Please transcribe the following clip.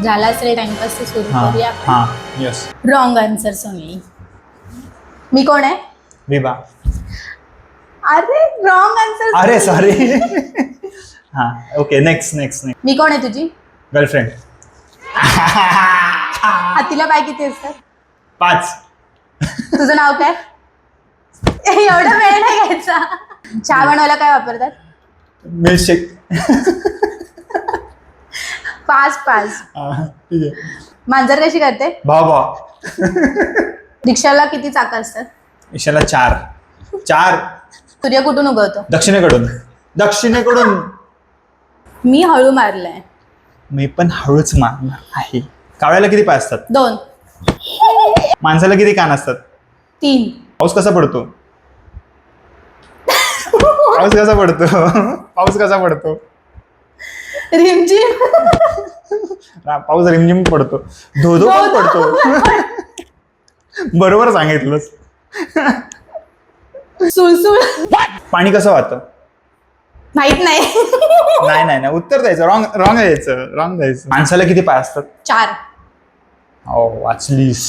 झाला असेल टाइमपास तर सुरू हां करूया. हां यस. Wrong answer Soni. मी कोण आहे? विभा. अरे रॉंग आन्सर. अरे सॉरी. हां ओके नेक्स्ट नेक्स्ट नेक्स्ट. मी कोण आहे तुझी? गर्लफ्रेंड. हातीला पाय किती असतात? 5. तुझं नाव काय? एवढा वेळ नाही घ्यायचा. चहा बनवायला काय वापरतात? मिल्कशेक. 5 5. ठीक आहे. मांजर कशी करते? भाव भाव. रिक्षाला किती चाकं असतात? ईशाला 4. 4. सूर्य कुठून उगवतो? दक्षिणेकडून. दक्षिणेकडून. मी हळू मारलाय. मी पण हळूच मारणार आहे. कावळ्याला किती पाय असतात? 2 माणसाला किती कान असतात? 3. पाऊस कसा पडतो? पाऊस कसा पडतो? पाऊस कसा पडतो? रिमझिम. पाऊस रिमझिम पडतो. धोधो पण पडतो. बरोबर सांगितलंस. सुळसुळ. पाणी कसं वाहतं? माहित नाही. नाही नाही नाही उत्तर द्यायचं. रॉंग रॉंग द्यायचं. रॉंग द्यायचं. माणसाला किती पाय असतात? 4. हो वाचलीस.